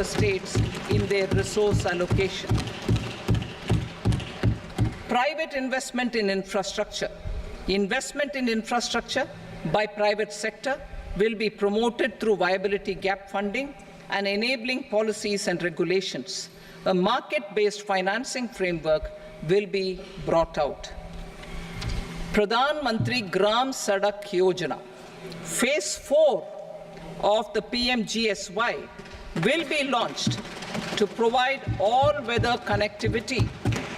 the states in their resource allocation. Private investment in infrastructure. Investment in infrastructure by private sector will be promoted through viability gap funding and enabling policies and regulations. A market-based financing framework will be brought out. Pradhan Mantri Gram Sadak Yojana, Phase 4 of the PMGSY will be launched to provide all-weather connectivity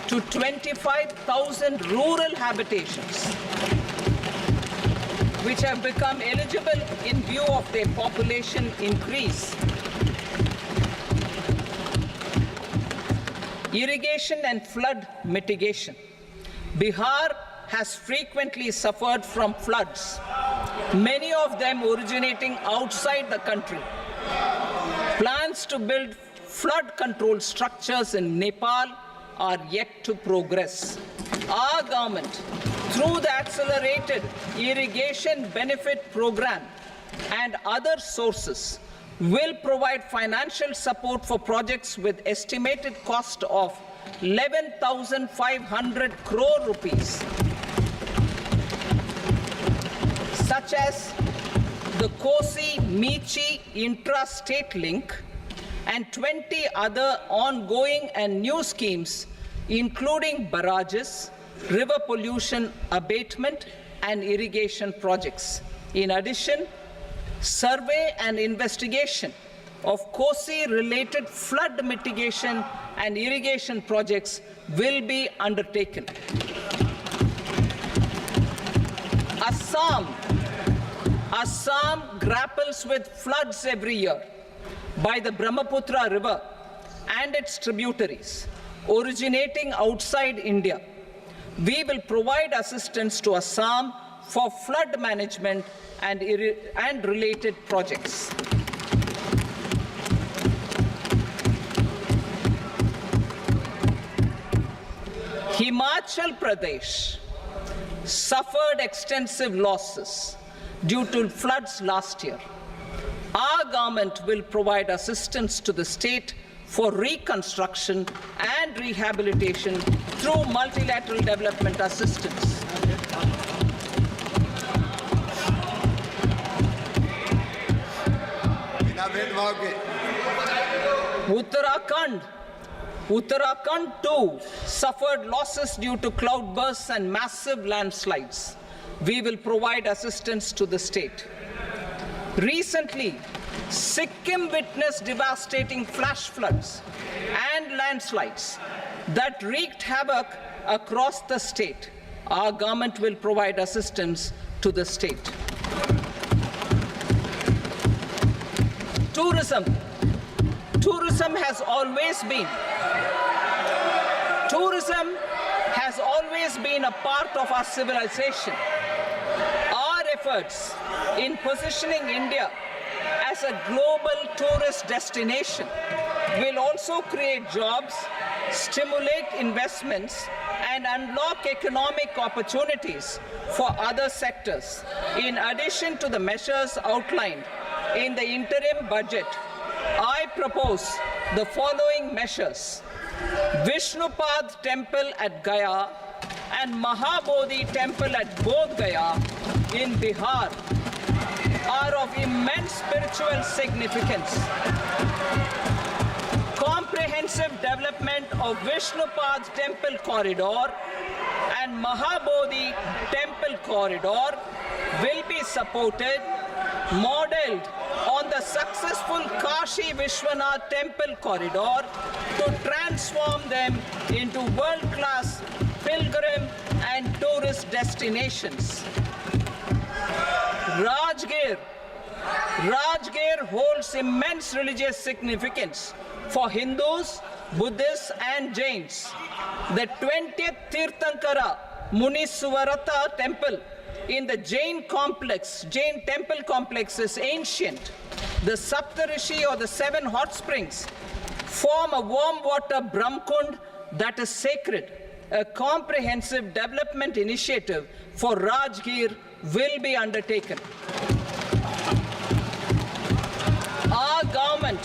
to 25,000 rural habitations, which have become eligible in view of their population increase. Irrigation and flood mitigation. Bihar has frequently suffered from floods, many of them originating outside the country. Plans to build flood control structures in Nepal are yet to progress. Our government, through the Accelerated Irrigation Benefit Program and other sources, will provide financial support for projects with estimated cost of 11,500 crore rupees, such as the Kosi-Michi intra-state link and 20 other ongoing and new schemes, including barrages, river pollution abatement, and irrigation projects. In addition, survey and investigation of Kosi-related flood mitigation and irrigation projects will be undertaken. Assam grapples with floods every year by the Brahmaputra River and its tributaries originating outside India. We will provide assistance to Assam for flood management and related projects. Himachal Pradesh suffered extensive losses due to floods last year. Our government will provide assistance to the state for reconstruction and rehabilitation through multilateral development assistance. Uttarakhand too suffered losses due to cloudbursts and massive landslides. We will provide assistance to the state. Recently, Sikkim witnessed devastating flash floods and landslides that wreaked havoc across the state. Our government will provide assistance to the state. Tourism. Tourism has always been a part of our civilization. Our efforts in positioning India as a global tourist destination will also create jobs, stimulate investments, and unlock economic opportunities for other sectors. In addition to the measures outlined in the interim budget, I propose the following measures. Vishnupad Temple at Gaya and Mahabodhi Temple at Bodh Gaya in Bihar are of immense spiritual significance. Comprehensive development of Vishnupad Temple Corridor and Mahabodhi Temple Corridor will be supported, modeled on the successful Kashi Vishwanath Temple Corridor to transform them into world-class pilgrim and tourist destinations. Rajgir holds immense religious significance for Hindus, Buddhists, and Jains. The 20th Tirthankara Muniswarata temple in the Jain temple complex is ancient. The Saptarishi, or the 7 hot springs, form a warm water Brahmkund that is sacred. A comprehensive development initiative for Rajgir will be undertaken. Our government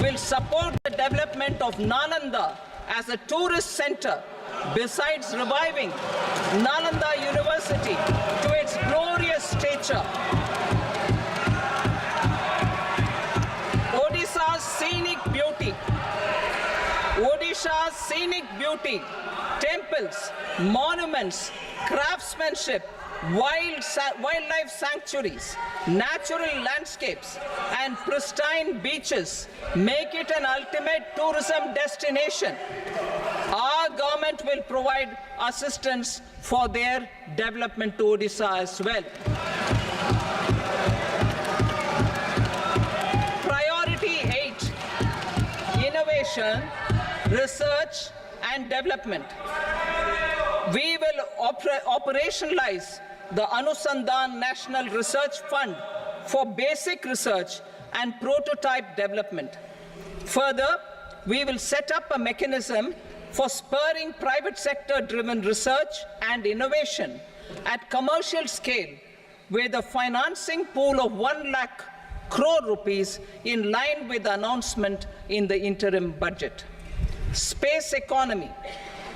will support the development of Nalanda as a tourist center, besides reviving Nalanda University to its glorious stature. Odisha's scenic beauty, temples, monuments, craftsmanship, wildlife sanctuaries, natural landscapes, and pristine beaches make it an ultimate tourism destination. Our government will provide assistance for their development to Odisha as well. Priority 8, innovation, research and development. We will operationalize the Anusandhan National Research Fund for basic research and prototype development. Further, we will set up a mechanism for spurring private sector-driven research and innovation at commercial scale with a financing pool of 1 lakh crore rupees in line with the announcement in the interim budget. Space economy.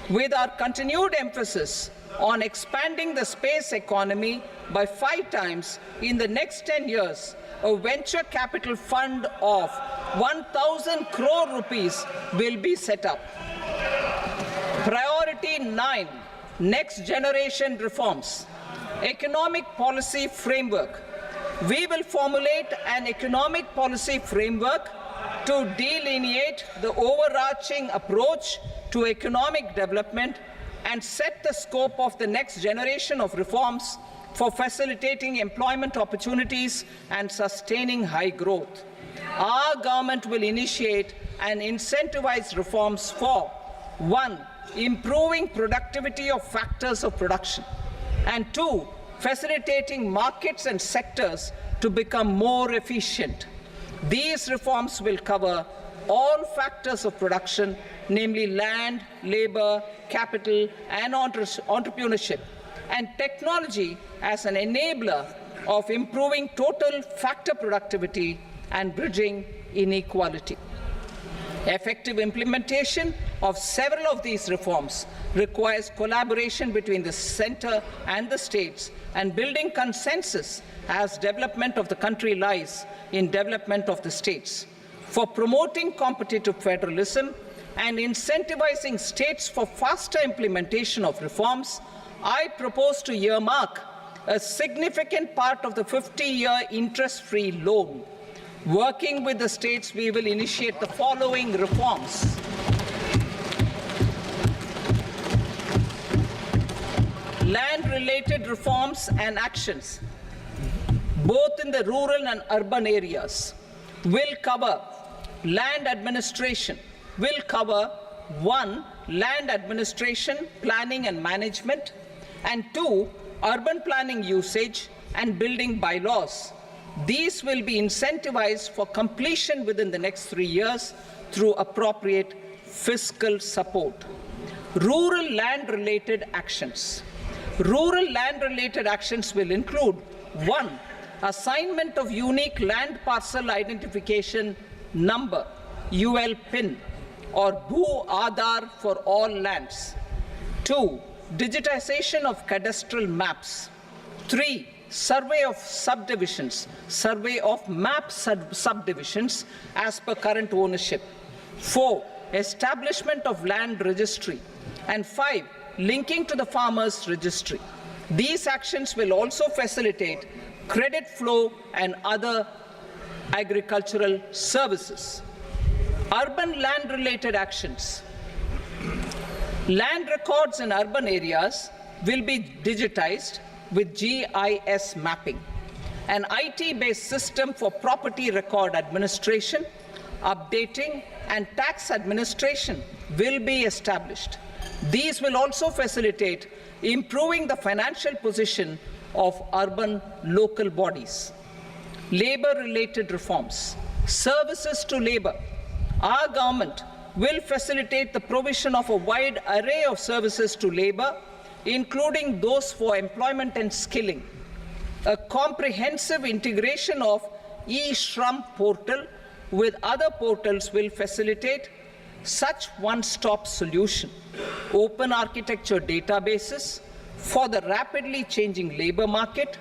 With our continued emphasis on expanding the space economy by 5 times in the next 10 years, a venture capital fund of 1,000 crore rupees will be set up. Priority 9, next generation reforms. Economic policy framework. We will formulate an economic policy framework to delineate the overarching approach to economic development and set the scope of the next generation of reforms for facilitating employment opportunities and sustaining high growth. Our government will initiate and incentivize reforms for 1. Improving productivity of factors of production, and 2. Facilitating markets and sectors to become more efficient. These reforms will cover all factors of production, namely land, labor, capital, and entrepreneurship, and technology as an enabler of improving total factor productivity and bridging inequality. Effective implementation of several of these reforms requires collaboration between the center and the states, and building consensus as development of the country lies in development of the states. For promoting competitive federalism and incentivizing states for faster implementation of reforms, I propose to earmark a significant part of the 50-year interest-free loan. Working with the states, we will initiate the following reforms. Land-related reforms and actions, both in the rural and urban areas, will cover land administration, will cover 1. Land administration, planning and management, and 2. Urban planning usage and building bylaws. These will be incentivized for completion within the next 3 years through appropriate fiscal support. Rural land-related actions. Rural land-related actions will include 1. Assignment of unique land parcel identification number, UL PIN, or Bhu Aadhaar for all lands. 2. Digitization of cadastral maps. 3. Survey of subdivisions, survey of map subdivisions as per current ownership. 4. Establishment of land registry. And 5. Linking to the farmers registry. These actions will also facilitate credit flow and other agricultural services. Urban land-related actions. Land records in urban areas will be digitized with GIS mapping. An IT-based system for property record administration, updating, and tax administration will be established. These will also facilitate improving the financial position of urban local bodies. Labor-related reforms. Services to labor. Our government will facilitate the provision of a wide array of services to labor, including those for employment and skilling. A comprehensive integration of e-Shram portal with other portals will facilitate such one-stop solution, open architecture databases for the rapidly changing labor market,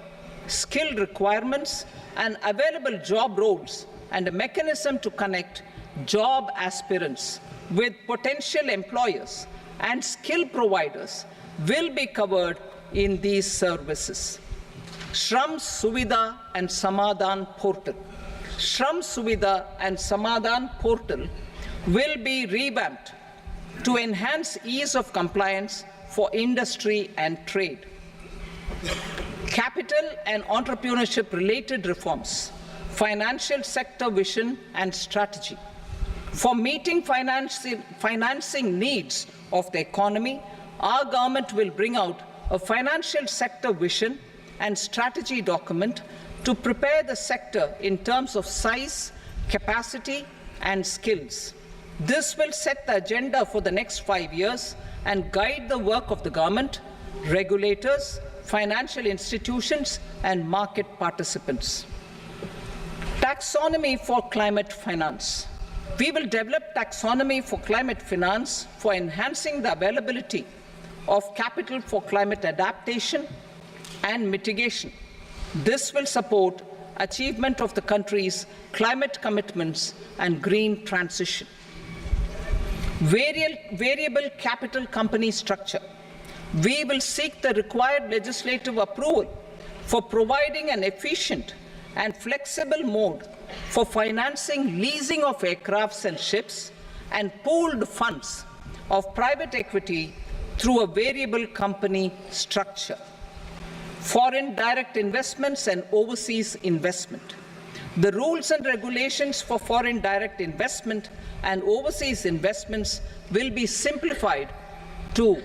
skill requirements, and available job roles, and a mechanism to connect job aspirants with potential employers and skill providers will be covered in these services. Shram Suvidha and Samadhan portal. Shram Suvidha and Samadhan portal will be revamped to enhance ease of compliance for industry and trade. Capital and entrepreneurship related reforms, financial sector vision and strategy. For meeting financing needs of the economy, our government will bring out a financial sector vision and strategy document to prepare the sector in terms of size, capacity, and skills. This will set the agenda for the next 5 years and guide the work of the government, regulators, financial institutions, and market participants. Taxonomy for climate finance. We will develop taxonomy for climate finance for enhancing the availability of capital for climate adaptation and mitigation. This will support achievement of the country's climate commitments and green transition. Variable capital company structure. We will seek the required legislative approval for providing an efficient and flexible mode for financing leasing of aircrafts and ships and pooled funds of private equity through a variable company structure. Foreign direct investments and overseas investment. The rules and regulations for foreign direct investment and overseas investments will be simplified to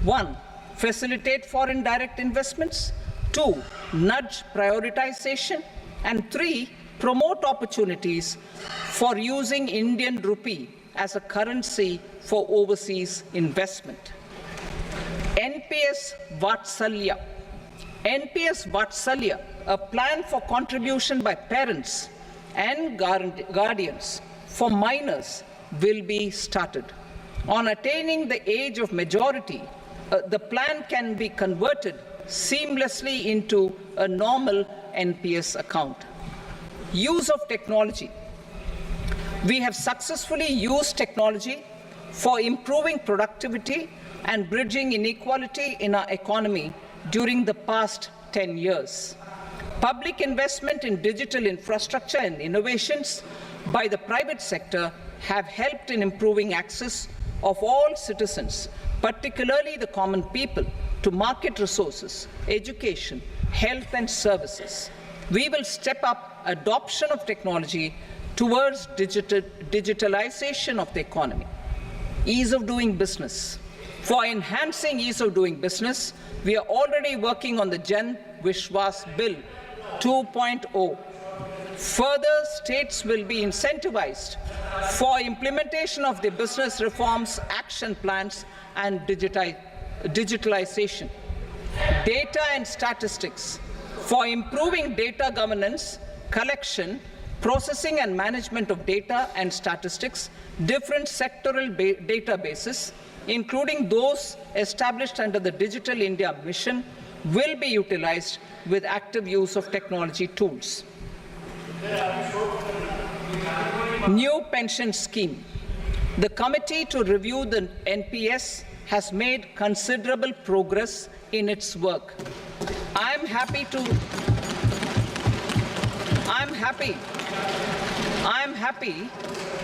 1. Facilitate foreign direct investments, 2. Nudge prioritization, and 3. Promote opportunities for using Indian rupee as a currency for overseas investment. NPS Vatsalya. NPS Vatsalya, a plan for contribution by parents and guardians for minors, will be started. On attaining the age of majority, the plan can be converted seamlessly into a normal NPS account. Use of technology. We have successfully used technology for improving productivity and bridging inequality in our economy during the past 10 years. Public investment in digital infrastructure and innovations by the private sector have helped in improving access of all citizens, particularly the common people, to market resources, education, health and services. We will step up adoption of technology towards digitalization of the economy. Ease of doing business. For enhancing ease of doing business, we are already working on the Jan Vishwas Bill 2.0. Further, states will be incentivized for implementation of the business reforms, action plans, and digitalization. Data and statistics. For improving data governance, collection, processing and management of data and statistics, different sectoral databases, including those established under the Digital India Mission, will be utilized with active use of technology tools. New pension scheme. The committee to review the NPS has made considerable progress in its work. I'm happy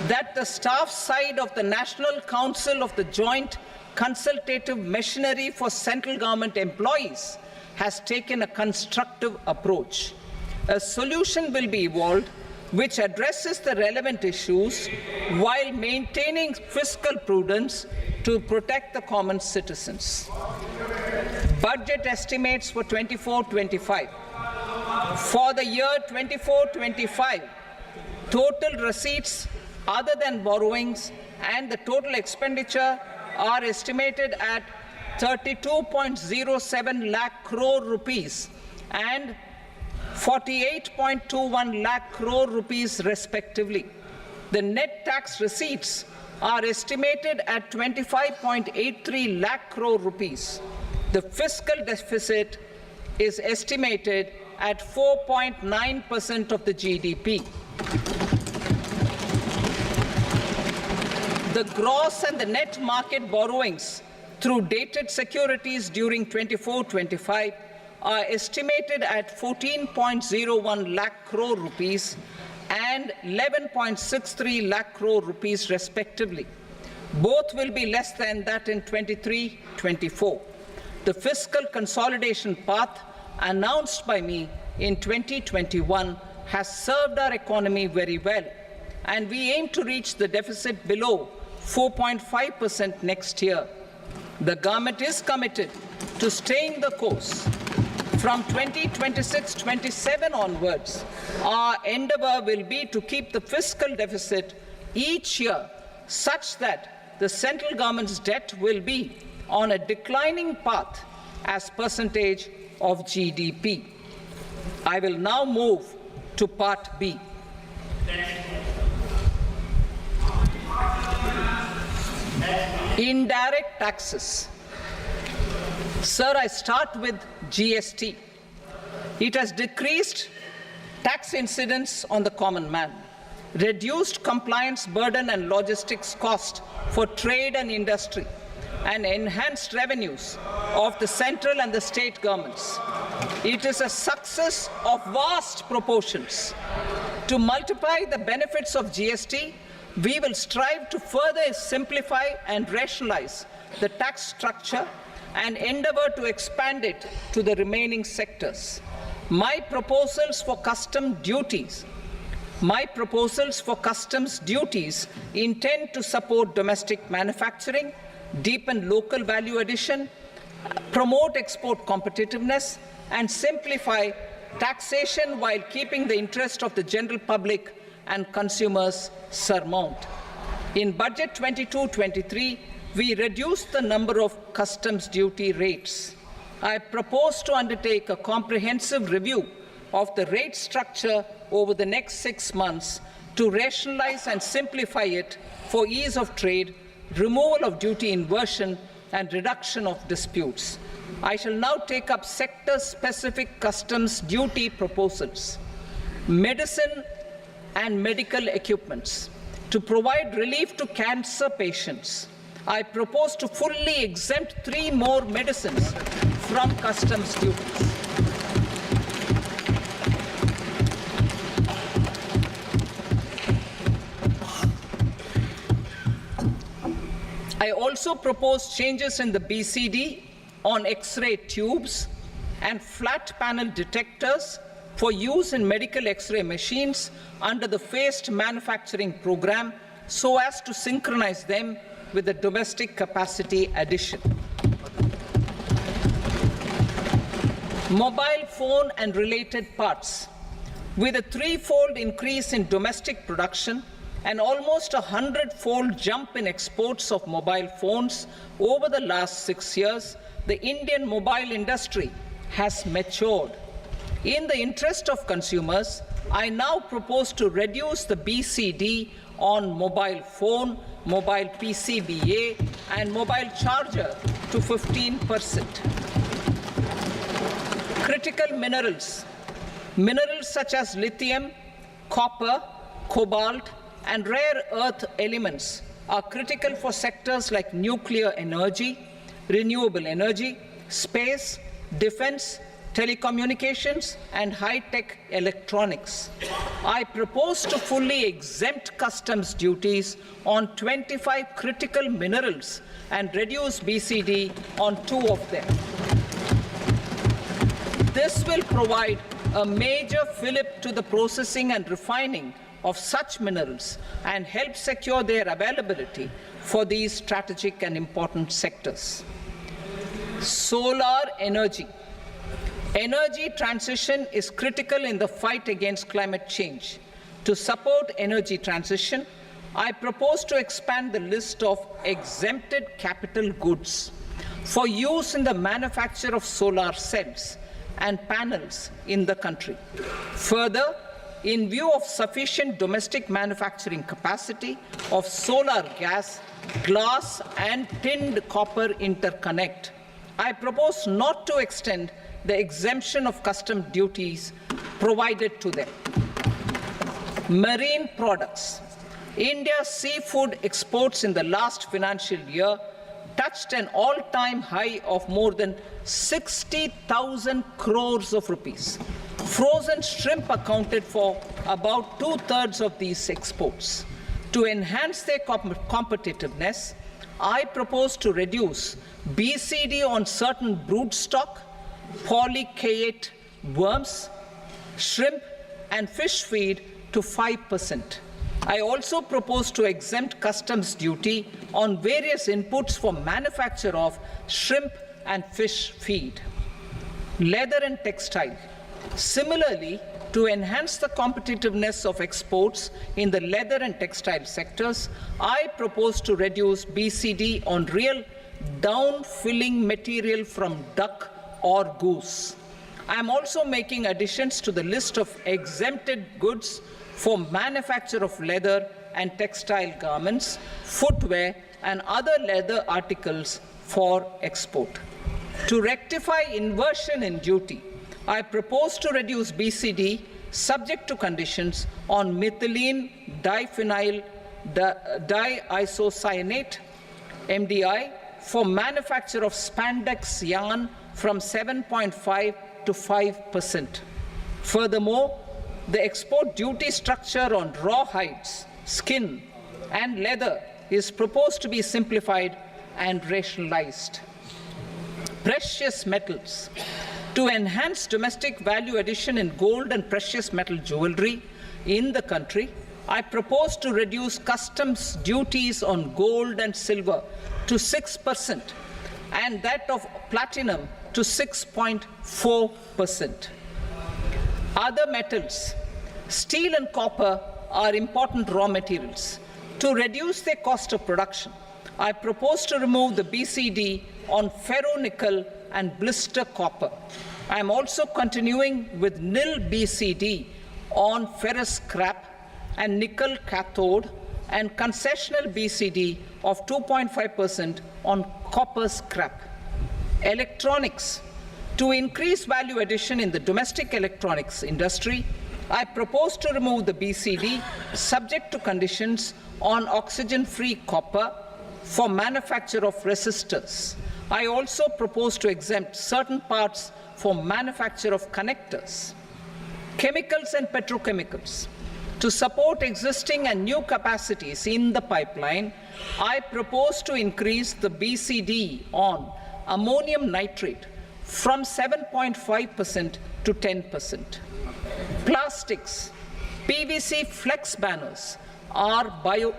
that the staff side of the National Council of the Joint Consultative Machinery for Central Government Employees has taken a constructive approach. A solution will be evolved which addresses the relevant issues while maintaining fiscal prudence to protect the common citizens. Budget estimates for 24-25. For the year 24-25, total receipts other than borrowings and the total expenditure are estimated at 32.07 lakh crore rupees and 48.21 lakh crore rupees respectively. The net tax receipts are estimated at 25.83 lakh crore rupees. The fiscal deficit is estimated at 4.9% of the GDP. The gross and the net market borrowings through dated securities during 24-25 are estimated at 14.01 lakh crore rupees and 11.63 lakh crore rupees respectively. Both will be less than that in 23-24. The fiscal consolidation path announced by me in 2021 has served our economy very well, and we aim to reach the deficit below 4.5% next year. The government is committed to staying the course. From 2026-27 onwards, our endeavour will be to keep the fiscal deficit each year such that the central government's debt will be on a declining path as percentage of GDP. I will now move to Part B. Indirect taxes. Sir, I start with GST. It has decreased tax incidence on the common man, reduced compliance burden and logistics cost for trade and industry, and enhanced revenues of the central and the state governments. It is a success of vast proportions. To multiply the benefits of GST, we will strive to further simplify and rationalize the tax structure and endeavour to expand it to the remaining sectors. My proposals for customs duties intend to support domestic manufacturing, deepen local value addition, promote export competitiveness, and simplify taxation while keeping the interest of the general public and consumers surmount. In Budget 22-23, we reduced the number of customs duty rates. I propose to undertake a comprehensive review of the rate structure over the next 6 months to rationalize and simplify it for ease of trade, removal of duty inversion, and reduction of disputes. I shall now take up sector-specific customs duty proposals. Medicine and medical equipments. To provide relief to cancer patients, I propose to fully exempt 3 more medicines from customs duties. I also propose changes in the BCD on X-ray tubes and flat panel detectors for use in medical X-ray machines under the phased manufacturing program so as to synchronize them with the domestic capacity addition. Mobile phone and related parts. With a 3-fold increase in domestic production and almost a 100-fold jump in exports of mobile phones over the last 6 years, the Indian mobile industry has matured. In the interest of consumers, I now propose to reduce the BCD on mobile phone, mobile PCBA, and mobile charger to 15%. Critical minerals. Minerals such as lithium, copper, cobalt, and rare earth elements are critical for sectors like nuclear energy, renewable energy, space, defense, telecommunications, and high-tech electronics. I propose to fully exempt customs duties on 25 critical minerals and reduce BCD on 2 of them. This will provide a major fillip to the processing and refining of such minerals and help secure their availability for these strategic and important sectors. Solar energy. Energy transition is critical in the fight against climate change. To support energy transition, I propose to expand the list of exempted capital goods for use in the manufacture of solar cells and panels in the country. Further, in view of sufficient domestic manufacturing capacity of solar gas, glass and tinned copper interconnect, I propose not to extend the exemption of custom duties provided to them. Marine products. India's seafood exports in the last financial year touched an all-time high of more than 60,000 crores of rupees. Frozen shrimp accounted for about 2/3 of these exports. To enhance their competitiveness, I propose to reduce BCD on certain broodstock, polychaete worms, shrimp and fish feed to 5%. I also propose to exempt customs duty on various inputs for manufacture of shrimp and fish feed. Leather and textile. Similarly, to enhance the competitiveness of exports in the leather and textile sectors, I propose to reduce BCD on real down-filling material from duck or goose. I am also making additions to the list of exempted goods for manufacture of leather and textile garments, footwear, and other leather articles for export. To rectify inversion in duty, I propose to reduce BCD subject to conditions on methylene diphenyl diisocyanate (MDI) for manufacture of spandex yarn from 7.5 to 5%. Furthermore, the export duty structure on raw hides, skin, and leather is proposed to be simplified and rationalized. Precious metals. To enhance domestic value addition in gold and precious metal jewelry in the country, I propose to reduce customs duties on gold and silver to 6% and that of platinum to 6.4%. Other metals. Steel and copper are important raw materials. To reduce their cost of production, I propose to remove the BCD on ferronickel and blister copper. I am also continuing with nil BCD on ferrous scrap and nickel cathode and concessional BCD of 2.5% on copper scrap. Electronics. To increase value addition in the domestic electronics industry, I propose to remove the BCD subject to conditions on oxygen-free copper for manufacture of resistors. I also propose to exempt certain parts for manufacture of connectors. Chemicals and petrochemicals. To support existing and new capacities in the pipeline, I propose to increase the BCD on ammonium nitrate from 7.5% to 10%. Plastics. PVC flex banners are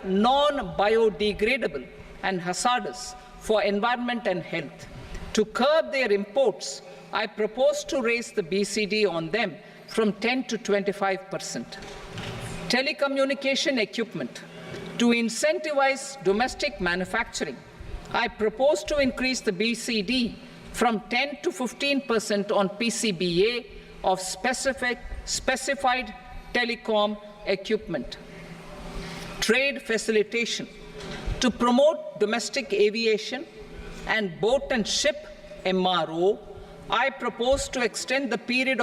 non-biodegradable and hazardous for environment and health. To curb their imports, I propose to raise the BCD on them from 10 to 25%. Telecommunication equipment. To incentivize domestic manufacturing, I propose to increase the BCD from 10 to 15% on PCBA of specified telecom equipment. Trade facilitation. To promote domestic aviation and boat and ship MRO, I propose to extend the period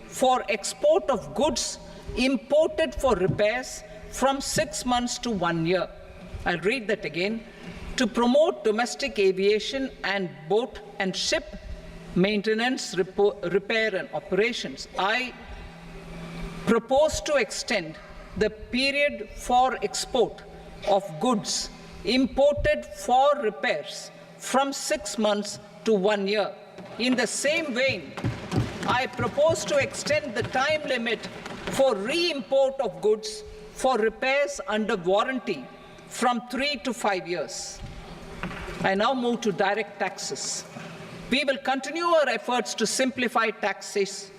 for export of goods imported for repairs from 6 months to 1 year. I'll read that again. To promote domestic aviation and boat and ship maintenance, repair and operations, I propose to extend the period for export of goods imported for repairs from 6 months to 1 year. In the same vein, I propose to extend the time limit for re-import of goods for repairs under warranty from 3 to 5 years. I now move to direct taxes. We will continue our efforts to simplify taxes,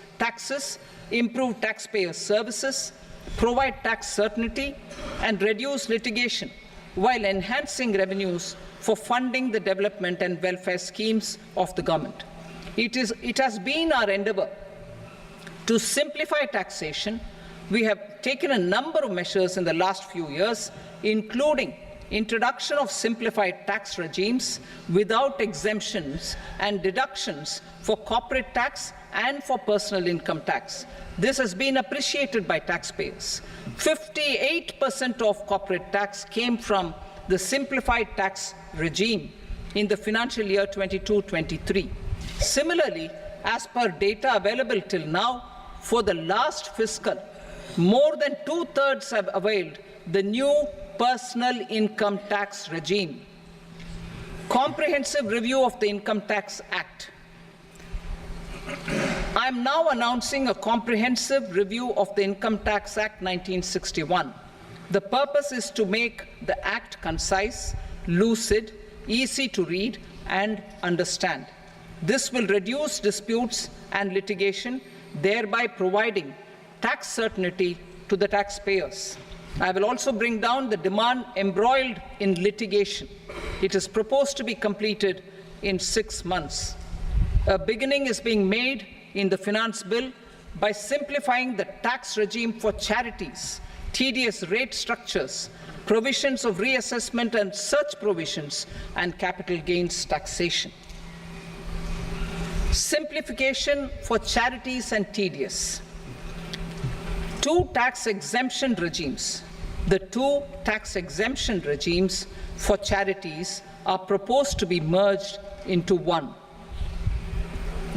improve taxpayer services, provide tax certainty, and reduce litigation while enhancing revenues for funding the development and welfare schemes of the government. It has been our endeavour To simplify taxation, we have taken a number of measures in the last few years, including introduction of simplified tax regimes without exemptions and deductions for corporate tax and for personal income tax. This has been appreciated by taxpayers. 58% of corporate tax came from the simplified tax regime in the financial year 22-23. Similarly, as per data available till now, for the last fiscal, more than 2/3 have availed the new personal income tax regime. Comprehensive review of the Income Tax Act. I am now announcing a comprehensive review of the Income Tax Act 1961. The purpose is to make the Act concise, lucid, easy to read and understand. This will reduce disputes and litigation, thereby providing tax certainty to the taxpayers. I will also bring down the demand embroiled in litigation. It is proposed to be completed in 6 months. A beginning is being made in the finance bill by simplifying the tax regime for charities, tedious rate structures, provisions of reassessment and such provisions, and capital gains taxation. Simplification for charities and tedious. Two tax exemption regimes. The two tax exemption regimes for charities are proposed to be merged into one.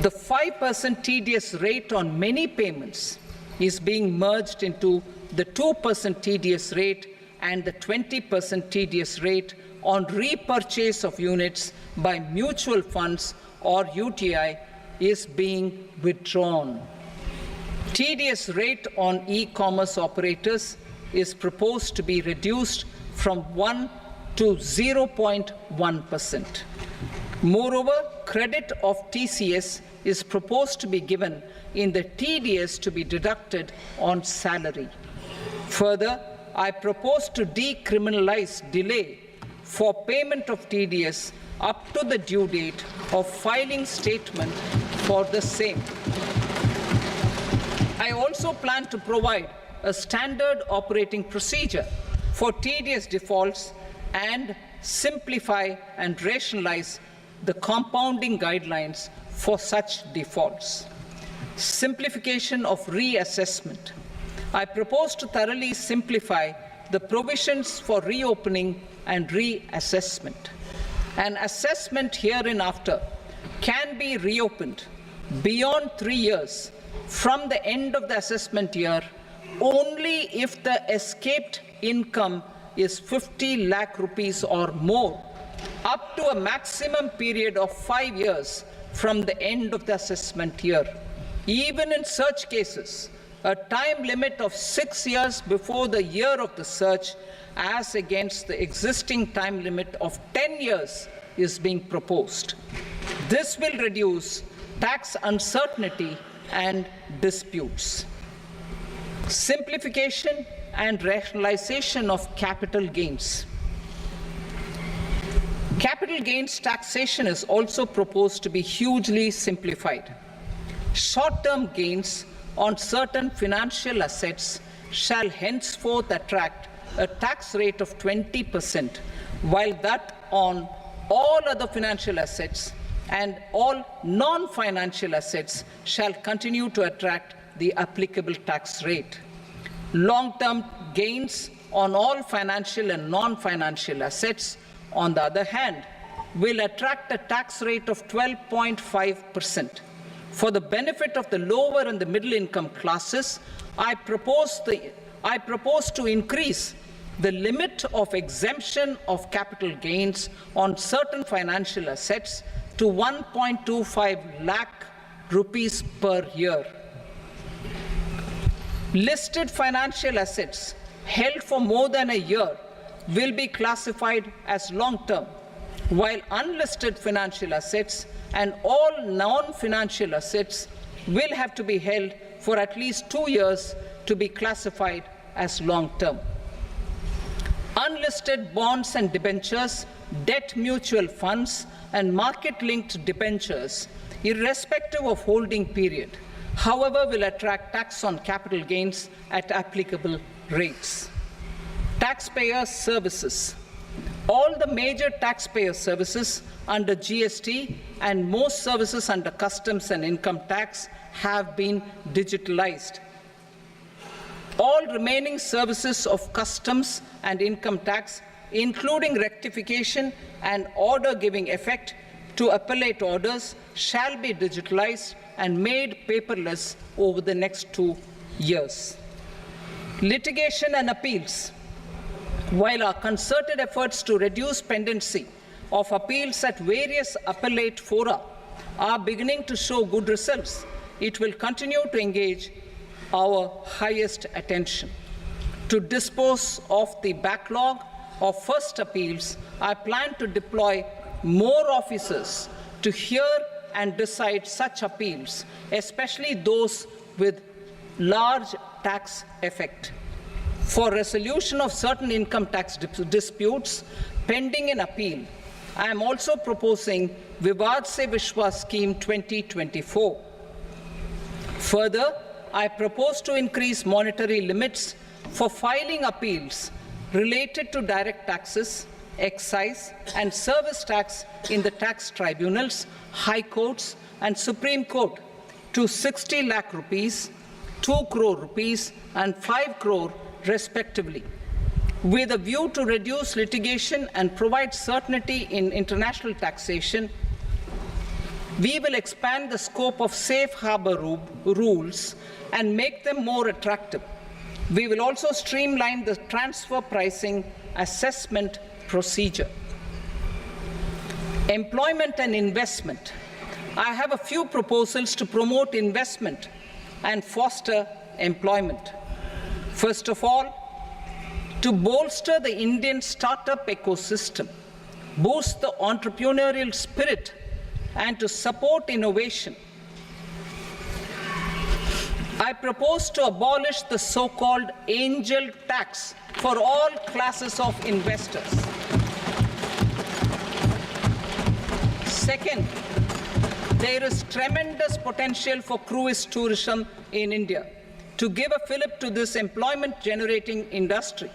The 5% tedious rate on many payments is being merged into the 2% tedious rate, and the 20% tedious rate on repurchase of units by mutual funds or UTI is being withdrawn. Tedious rate on e-commerce operators is proposed to be reduced from 1 to 0.1%. Moreover, credit of TCS is proposed to be given in the TDS to be deducted on salary. Further, I propose to decriminalize delay for payment of TDS up to the due date of filing statement for the same. I also plan to provide a standard operating procedure for TDS defaults and simplify and rationalize the compounding guidelines for such defaults. Simplification of reassessment. I propose to thoroughly simplify the provisions for reopening and reassessment. An assessment hereinafter can be reopened beyond 3 years from the end of the assessment year only if the escaped income is 50 lakh rupees or more, up to a maximum period of 5 years from the end of the assessment year. Even in such cases, a time limit of 6 years before the year of the search, as against the existing time limit of 10 years, is being proposed. This will reduce tax uncertainty and disputes. Simplification and rationalization of capital gains. Capital gains taxation is also proposed to be hugely simplified. Short-term gains on certain financial assets shall henceforth attract a tax rate of 20%, while that on all other financial assets and all non-financial assets shall continue to attract the applicable tax rate. Long-term gains on all financial and non-financial assets, on the other hand, will attract a tax rate of 12.5%. For the benefit of the lower and the middle income classes, I propose to increase the limit of exemption of capital gains on certain financial assets to 1.25 lakh rupees per year. Listed financial assets held for more than a year will be classified as long-term, while unlisted financial assets and all non-financial assets will have to be held for at least 2 years to be classified as long-term. Unlisted bonds and debentures, debt mutual funds, and market-linked debentures, irrespective of holding period, however, will attract tax on capital gains at applicable rates. Taxpayer services. All the major taxpayer services under GST and most services under customs and income tax have been digitalized. All remaining services of customs and income tax, including rectification and order giving effect to appellate orders, shall be digitalized and made paperless over the next 2 years. Litigation and appeals. While our concerted efforts to reduce pendency of appeals at various appellate fora are beginning to show good results, it will continue to engage our highest attention. To dispose of the backlog of first appeals, I plan to deploy more officers to hear and decide such appeals, especially those with large tax effect. For resolution of certain income tax disputes pending in appeal, I am also proposing Vivad Se Vishwas Scheme 2024. Further, I propose to increase monetary limits for filing appeals related to direct taxes, excise and service tax in the tax tribunals, high courts and Supreme Court to 60 lakh rupees, 2 crore rupees and 5 crore respectively, with a view to reduce litigation and provide certainty in international taxation. We will expand the scope of safe harbor rules and make them more attractive. We will also streamline the transfer pricing assessment procedure. Employment and investment. I have a few proposals to promote investment and foster employment. First of all, to bolster the Indian startup ecosystem, boost the entrepreneurial spirit, and to support innovation, I propose to abolish the so-called angel tax for all classes of investors. Second, there is tremendous potential for cruise tourism in India. To give a fillip to this employment-generating industry,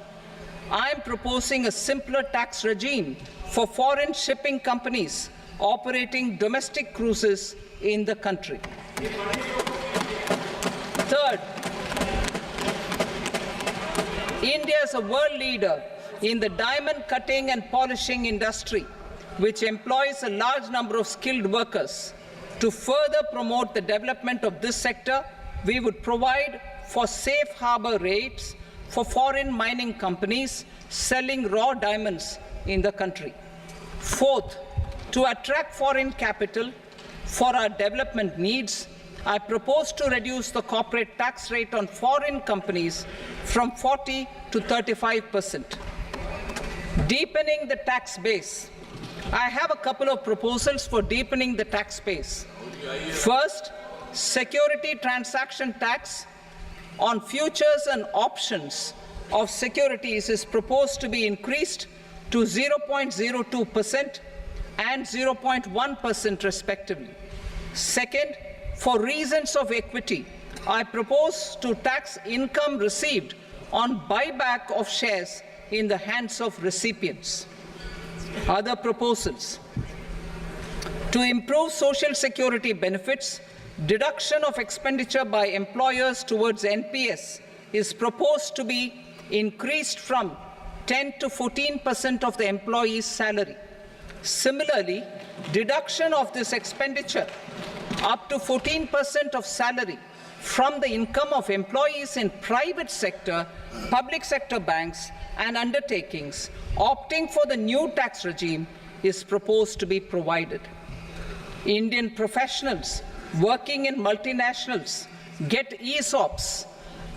I am proposing a simpler tax regime for foreign shipping companies operating domestic cruises in the country. Third, India is a world leader in the diamond cutting and polishing industry, which employs a large number of skilled workers. To further promote the development of this sector, we would provide for safe harbor rates for foreign mining companies selling raw diamonds in the country. Fourth, to attract foreign capital for our development needs, I propose to reduce the corporate tax rate on foreign companies from 40 to 35%. Deepening the tax base. I have a couple of proposals for deepening the tax base. First, security transaction tax on futures and options of securities is proposed to be increased to 0.02% and 0.1% respectively. Second, for reasons of equity, I propose to tax income received on buyback of shares in the hands of recipients. Other proposals: to improve social security benefits, deduction of expenditure by employers towards NPS is proposed to be increased from 10 to 14% of the employee's salary. Similarly, deduction of this expenditure up to 14% of salary from the income of employees in private sector, public sector banks and undertakings opting for the new tax regime is proposed to be provided. Indian professionals working in multinationals get ESOPs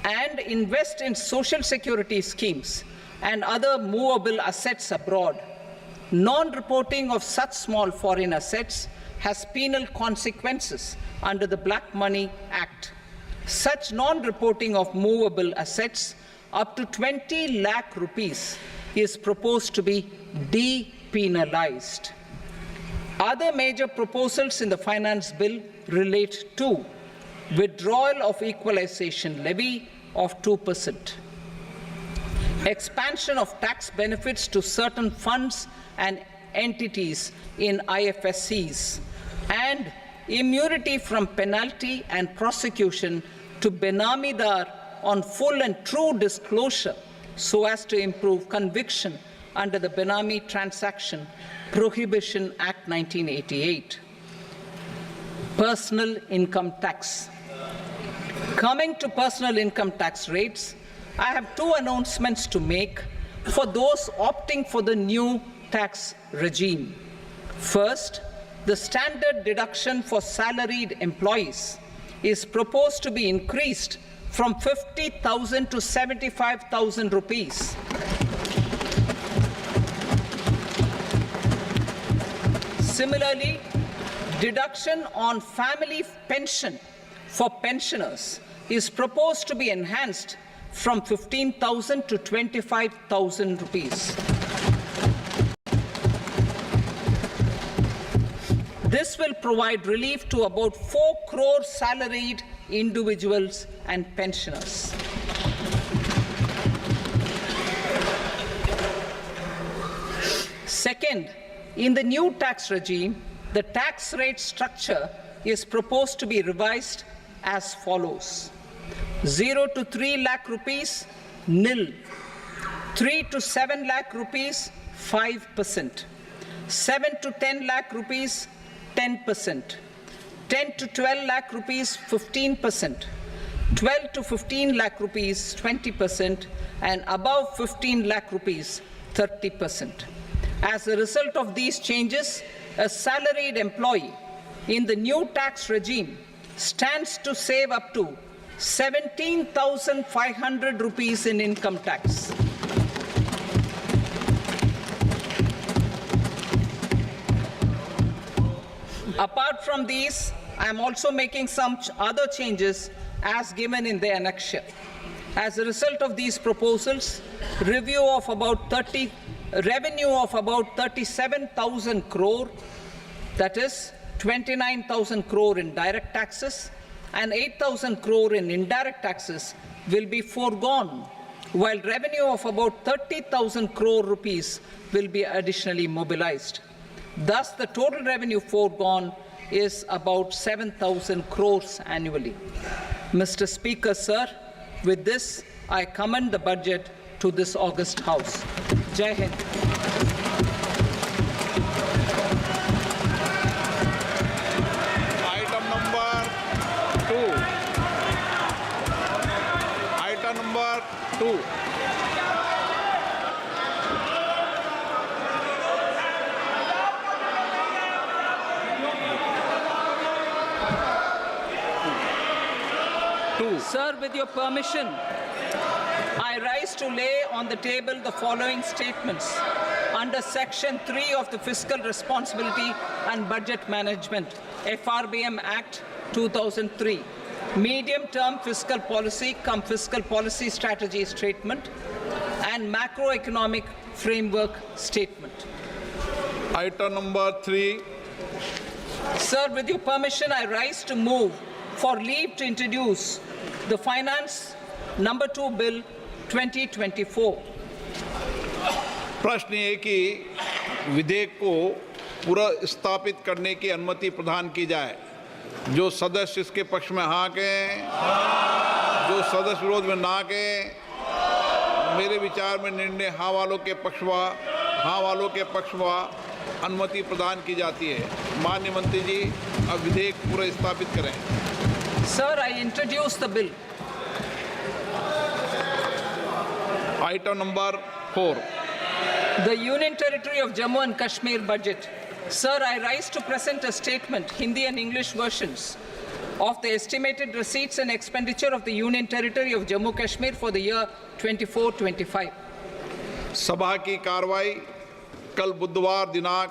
and invest in social security schemes and other movable assets abroad. Non-reporting of such small foreign assets has penal consequences under the Black Money Act. Such non-reporting of movable assets up to 20 lakh rupees is proposed to be depenalized. Other major proposals in the finance bill relate to withdrawal of equalization levy of 2%, expansion of tax benefits to certain funds and entities in IFSCs, and immunity from penalty and prosecution to Benamidar on full and true disclosure so as to improve conviction under the Benami Transaction Prohibition Act 1988. Personal income tax. Coming to personal income tax rates, I have two announcements to make for those opting for the new tax regime. First, the standard deduction for salaried employees is proposed to be increased from 50,000 to 75,000 rupees. Similarly, deduction on family pension for pensioners is proposed to be enhanced from 15,000 to 25,000 rupees. This will provide relief to about 4 crore salaried individuals and pensioners. Second, in the new tax regime, the tax rate structure is proposed to be revised as follows: 0 to 3 lakh rupees, nil; 3 to 7 lakh rupees, 5%; 7 to 10 lakh rupees, 10%; 10 to 12 lakh rupees, 15%; 12 to 15 lakh rupees, 20%; and above 15 lakh rupees, 30%. As a result of these changes, a salaried employee in the new tax regime stands to save up to 17,500 rupees in income tax. Apart from these, I am also making some other changes as given in the annexure. As a result of these proposals, revenue of about 37,000 crore, that is 29,000 crore in direct taxes and 8,000 crore in indirect taxes, will be foregone, while revenue of about 30,000 crore rupees will be additionally mobilized. Thus, the total revenue foregone is about 7,000 crores annually. Mr. Speaker, sir, with this, I commend the budget to this august House. Jai Hind. Item number 2. Item number 2. Sir, with your permission, I rise to lay on the table the following statements under Section 3 of the Fiscal Responsibility and Budget Management, FRBM Act 2003, medium-term fiscal policy cum fiscal policy strategy statement, and macroeconomic framework statement. Item number 3. Sir, with your permission, I rise to move for leave to introduce the Finance Number 2 Bill 2024. प्रश्न ये कि विधेयक को पुनर्स्थापित करने की अनुमति प्रदान की जाए। जो सदस्य इसके पक्ष में हाँ कहें, जो सदस्य विरोध में ना कहें। मेरे विचार में निर्णय हाँ वालों के पक्ष में अनुमति प्रदान की जाती है। माननीय मंत्री जी, अब विधेयक पुनर्स्थापित करें। Sir, I introduce the bill. Item number 4. The Union Territory of Jammu and Kashmir budget. Sir, I rise to present a statement, Hindi and English versions, of the estimated receipts and expenditure of the Union Territory of Jammu and Kashmir for the year 24-25. सभा की कार्रवाई कल बुधवार दिनांक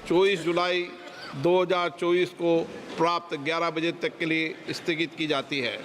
24 जुलाई 2024 को प्राप्त 11 बजे तक के लिए स्थगित की जाती है।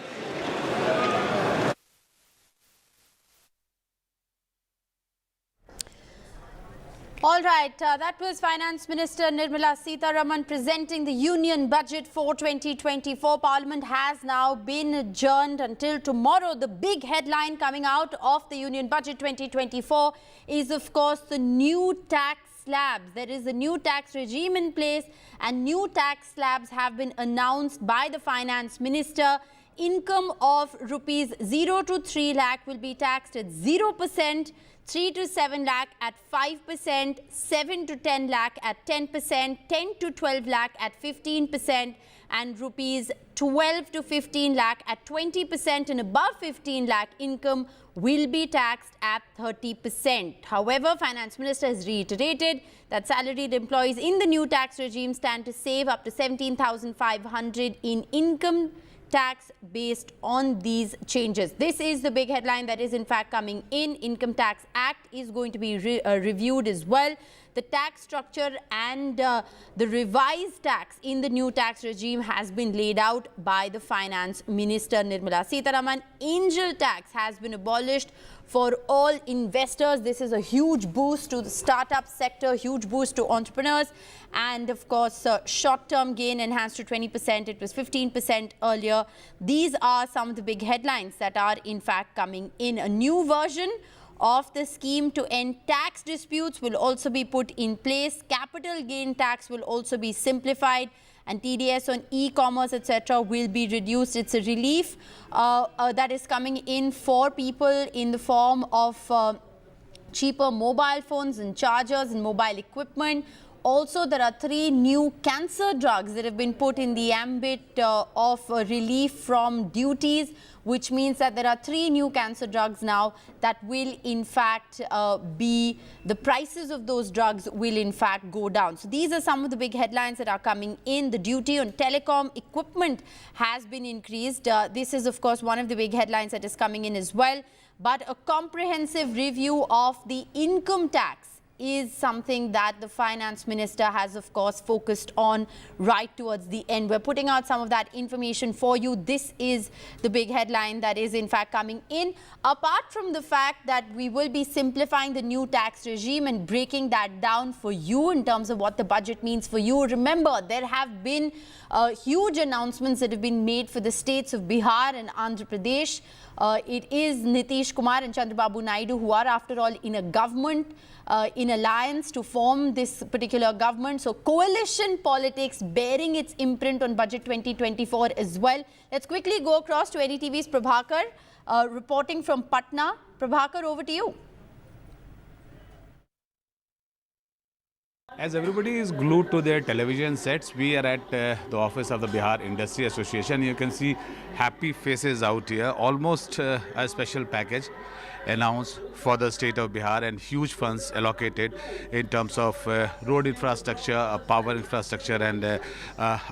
All right, that was Finance Minister Nirmala Sitharaman presenting the Union Budget for 2024. Parliament has now been adjourned until tomorrow. The big headline coming out of the Union Budget 2024 is, of course, the new tax slabs. There is a new tax regime in place and new tax slabs have been announced by the Finance Minister. Income of rupees 0 to 3 lakh will be taxed at 0%. 3 to 7 lakh at 5%, 7 to 10 lakh at 10%, 10 to 12 lakh at 15%, and rupees 12 to 15 lakh at 20%, and above 15 lakh income will be taxed at 30%. However, Finance Minister has reiterated that salaried employees in the new tax regime stand to save up to 17,500 in income tax based on these changes. This is the big headline that is in fact coming in. Income Tax Act is going to be reviewed as well. The tax structure and the revised tax in the new tax regime has been laid out by the Finance Minister Nirmala Sitharaman. Angel tax has been abolished for all investors. This is a huge boost to the startup sector, huge boost to entrepreneurs, and of course short-term gain enhanced to 20%. It was 15% earlier. These are some of the big headlines that are in fact coming in. A new version of the scheme to end tax disputes will also be put in place. Capital gain tax will also be simplified, and TDS on e-commerce, etc. will be reduced. It's a relief that is coming in for people in the form of cheaper mobile phones and chargers and mobile equipment. Also, there are 3 new cancer drugs that have been put in the ambit of relief from duties, which means that there are 3 new cancer drugs now that will in fact the prices of those drugs will in fact go down. So these are some of the big headlines that are coming in. The duty on telecom equipment has been increased. This is of course one of the big headlines that is coming in as well. But a comprehensive review of the income tax is something that the Finance Minister has of course focused on right towards the end. We're putting out some of that information for you. This is the big headline that is in fact coming in. Apart from the fact that we will be simplifying the new tax regime and breaking that down for you in terms of what the budget means for you. Remember, there have been huge announcements that have been made for the states of Bihar and Andhra Pradesh. It is Nitish Kumar and Chandrababu Naidu who are after all in a government, in alliance to form this particular government. So coalition politics bearing its imprint on budget 2024 as well. Let's quickly go across to NDTV's Prabhakar reporting from Patna. Prabhakar, over to you. As everybody is glued to their television sets, we are at the office of the Bihar Industry Association. You can see happy faces out here. Almost a special package announced for the state of Bihar and huge funds allocated in terms of road infrastructure, power infrastructure and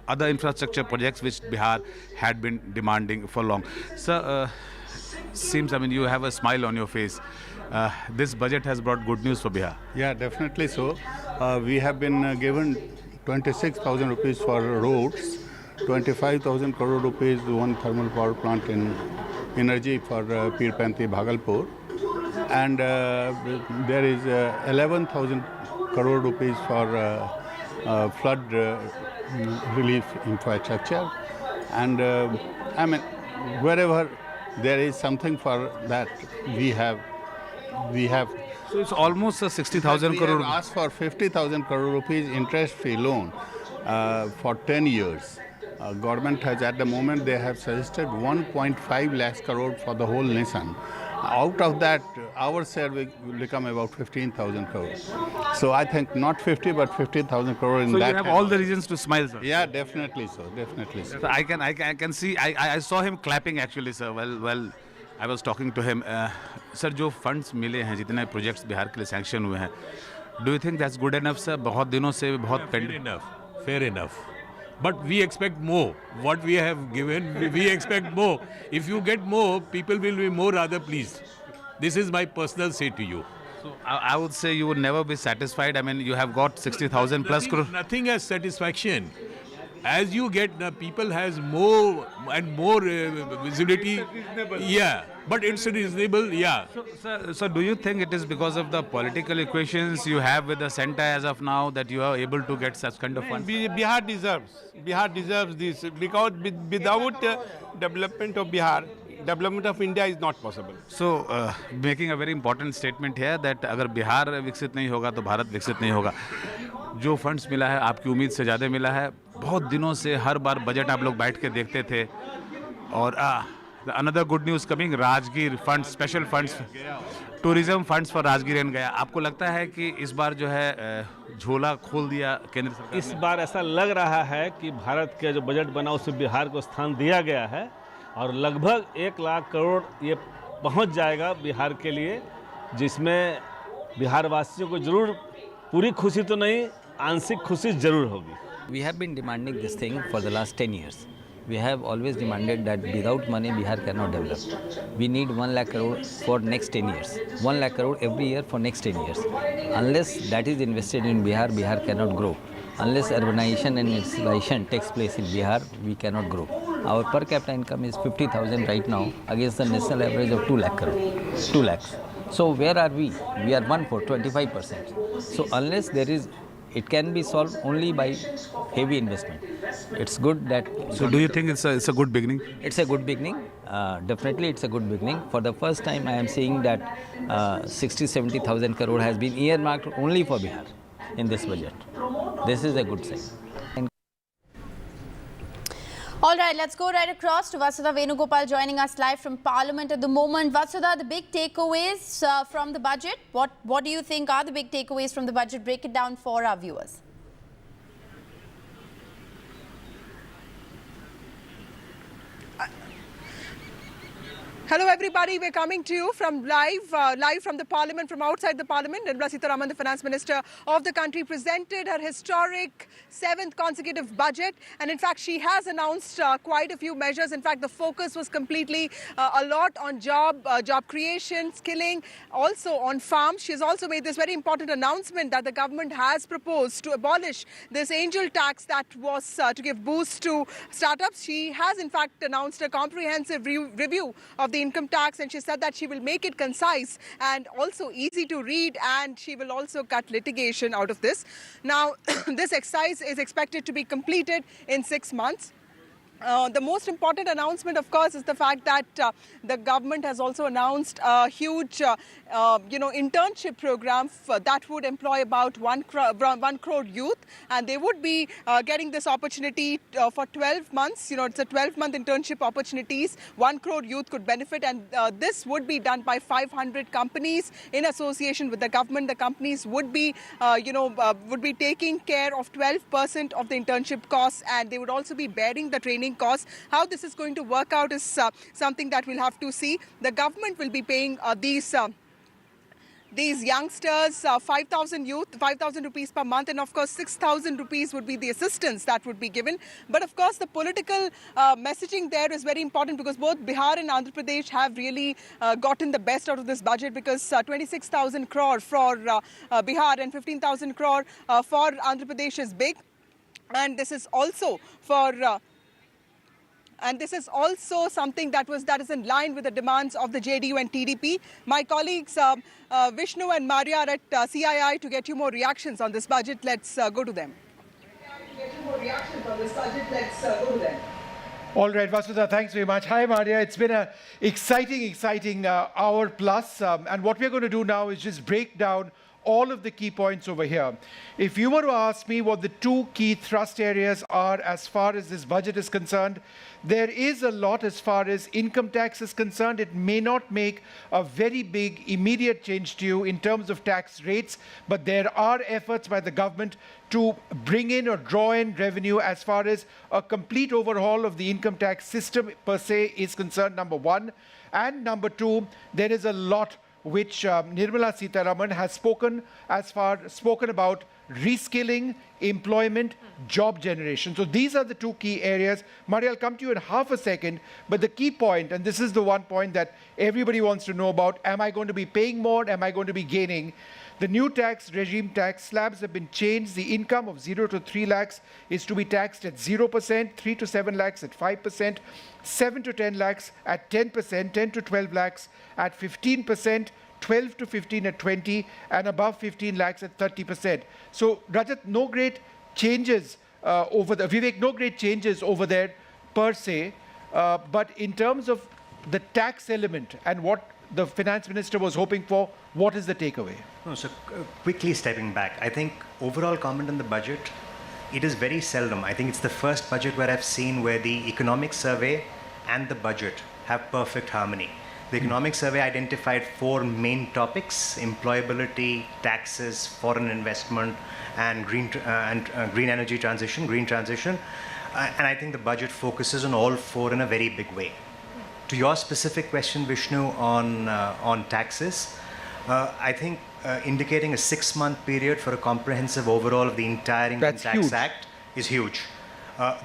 other infrastructure projects which Bihar had been demanding for long. So, seems, I mean, you have a smile on your face. This budget has brought good news for Bihar. Yeah, definitely so. We have been given 26,000 rupees for roads, 25,000 crore rupees one thermal power plant in energy for Pirpanti, Bhagalpur, and there is 11,000 crore rupees for flood relief infrastructure, and I mean wherever there is something for that we have. So it's almost a 60,000 crore. We have asked for 50,000 crore rupees interest-free loan for 10 years. Government has at the moment they have suggested 1.5 lakhs crore for the whole nation. Out of that, our share will become about 15,000 crore. So I think not 50 but 15,000 crore in so that. So you have all the reasons to smile, sir. Yeah, definitely so. Definitely so. So I can see. I saw him clapping actually, sir. Well. I was talking to him. Sir, जो funds मिले हैं, जितने projects Bihar के लिए sanction हुए हैं, do you think that's good enough, sir? बहुत दिनों से बहुत fair enough. But we expect more. What we have given, we expect more. If you get more, people will be more rather pleased. This is my personal say to you. So I would say you would never be satisfied. I mean, you have got 60,000 plus crore. Nothing as satisfaction. as you get people has more and more visibility. Yeah, but it's reasonable. Yeah. So do you think it is because of the political equations you have with the center as of now that you are able to get such kind of funds? Bihar deserves this, because without development of Bihar, development of India is not possible. So making a very important statement here that अगर बिहार विकसित नहीं होगा तो भारत विकसित नहीं होगा. जो funds मिला है आपकी उम्मीद से ज़्यादा मिला है. बहुत दिनों से हर बार बजट आप लोग बैठ के देखते थे. और another good news coming, Rajgir funds, special funds, tourism funds for Rajgir and गया. आपको लगता है कि इस बार जो है झोला खोल दिया केंद्र सरकार? इस बार ऐसा लग रहा है कि भारत के जो बजट बना उसमें बिहार को स्थान दिया गया है और लगभग 1 लाख करोड़ ये पहुंच जाएगा बिहार के लिए, जिसमें बिहार वासियों को जरूर पूरी खुशी तो नहीं, आंशिक खुशी जरूर होगी. We have been demanding this thing for the last 10 years. We have always demanded that without money Bihar cannot develop. We need 1 lakh crore for next 10 years. 1 lakh crore every year for next 10 years. Unless that is invested in Bihar, Bihar cannot grow. Unless urbanization and industrialization takes place in Bihar, we cannot grow. Our per capita income is 50,000 right now against the national average of 2 lakh crore, 2 lakhs. So where are we? We are 1/4, 25%. So unless there is, it can be solved only by heavy investment. It's good that... So do you think it's a good beginning? It's a good beginning. Definitely it's a good beginning. For the first time I am seeing that 60-70,000 crore has been earmarked only for Bihar in this budget. This is a good sign. All right, let's go right across to Vasudha Venugopal joining us live from Parliament at the moment. Vasudha, the big takeaways from the budget. What do you think are the big takeaways from the budget? Break it down for our viewers. Hello everybody, we're coming to you from live from the Parliament, from outside the Parliament. Nirmala Sitharaman, the Finance Minister of the country, presented her historic 7th consecutive budget, and in fact she has announced quite a few measures. In fact, the focus was completely a lot on job creation, skilling, also on farms. She has also made this very important announcement that the government has proposed to abolish this angel tax that was to give boost to startups. She has in fact announced a comprehensive review of the income tax, and she said that she will make it concise and also easy to read, and she will also cut litigation out of this. Now, this exercise is expected to be completed in 6 months. The most important announcement, of course, is the fact that the government has also announced a huge, internship program that would employ about 1 crore youth, and they would be getting this opportunity for 12 months. It's a 12-month internship opportunities. 1 crore youth could benefit, and this would be done by 500 companies in association with the government. The companies would be, taking care of 12% of the internship costs, and they would also be bearing the training costs. How this is going to work out is something that we'll have to see. The government will be paying these youngsters 5,000 rupees per month, and of course 6,000 rupees would be the assistance that would be given. But of course the political messaging there is very important, because both Bihar and Andhra Pradesh have really gotten the best out of this budget, because 26,000 crore for Bihar and 15,000 crore for Andhra Pradesh is big, and this is also for and this is also something that is in line with the demands of the JDU and TDP. My colleagues Vishnu and Maria are at CII to get you more reactions on this budget. Let's go to them. All right, Vasudha, thanks very much. Hi, Maria. It's been an exciting hour plus. And what we're going to do now is just break down all of the key points over here. If you were to ask me what the 2 key thrust areas are as far as this budget is concerned, there is a lot as far as income tax is concerned. It may not make a very big immediate change to you in terms of tax rates, but there are efforts by the government to bring in or draw in revenue as far as a complete overhaul of the income tax system per se is concerned, number one. And number two, there is a lot which Nirmala Sitharaman has spoken about reskilling, employment, job generation. So these are the 2 key areas. Maria, I'll come to you in half a second, but the key point, and this is the one point that everybody wants to know about, am I going to be paying more? Am I going to be gaining? The new tax regime tax slabs have been changed. The income of 0 to 3 lakhs is to be taxed at 0%, 3 to 7 lakhs at 5%, 7 to 10 lakhs at 10%, 10 to 12 lakhs at 15%, 12 to 15 at 20, and above 15 lakhs at 30%. So, Rajat, no great changes Vivek, no great changes over there per se, but in terms of the tax element and what the finance minister was hoping for, what is the takeaway? No, so quickly stepping back, I think overall comment on the budget, it is very seldom. I think it's the first budget where I've seen where the economic survey and the budget have perfect harmony. The economic survey identified 4 main topics: employability, taxes, foreign investment, and green energy transition, green transition. And I think the budget focuses on all 4 in a very big way. To your specific question, Vishnu, on taxes, I think indicating a 6-month period for a comprehensive overhaul of the entire Income Tax Act is huge.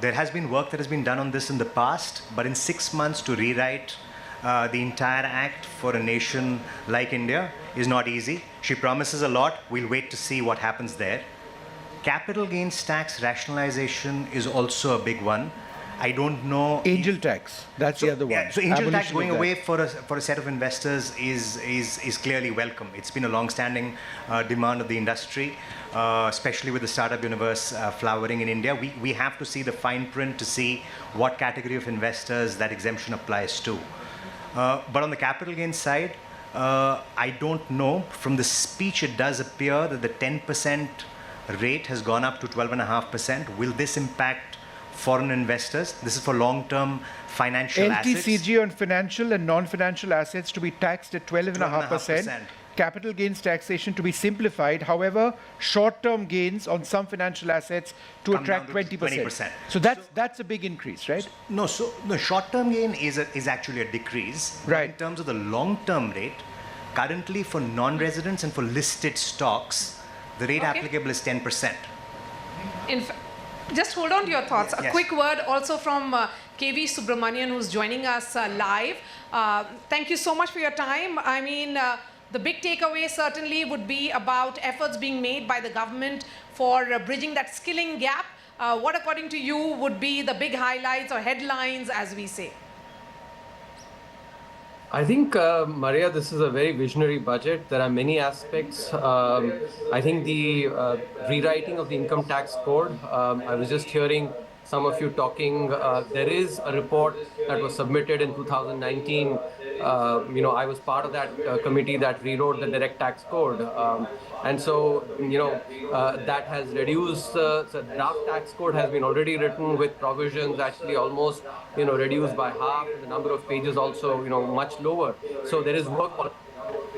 There has been work that has been done on this in the past, but in 6 months to rewrite the entire act for a nation like India is not easy. She promises a lot. We'll wait to see what happens there. Capital gains tax rationalization is also a big one. I don't know. Angel tax, that's the other one. Yeah, so angel tax going away for a set of investors is clearly welcome. It's been a long-standing demand of the industry, especially with the startup universe flowering in India. We have to see the fine print to see what category of investors that exemption applies to. But on the capital gains side, I don't know. From the speech, it does appear that the 10% rate has gone up to 12.5%. Will this impact foreign investors? This is for long-term financial assets. LTCG on financial and non-financial assets to be taxed at 12.5%. Capital gains taxation to be simplified. However, short-term gains on some financial assets to attract 20%. So that's a big increase, right? No, so the short-term gain is actually a decrease. Right. In terms of the long-term rate, currently for non-residents and for listed stocks, the rate applicable is 10%. Just hold on to your thoughts. A Yes. quick word also from KV Subramanian, who's joining us live. Thank you so much for your time. I mean, the big takeaway certainly would be about efforts being made by the government for bridging that skilling gap. What, according to you, would be the big highlights or headlines, as we say? I think, Maria, this is a very visionary budget. There are many aspects. I think the rewriting of the income tax code, I was just hearing some of you talking. There is a report that was submitted in 2019. I was part of that committee that rewrote the direct tax code. And so, that has reduced, the draft tax code has been already written with provisions actually almost, reduced by half, and the number of pages also, much lower. So there is work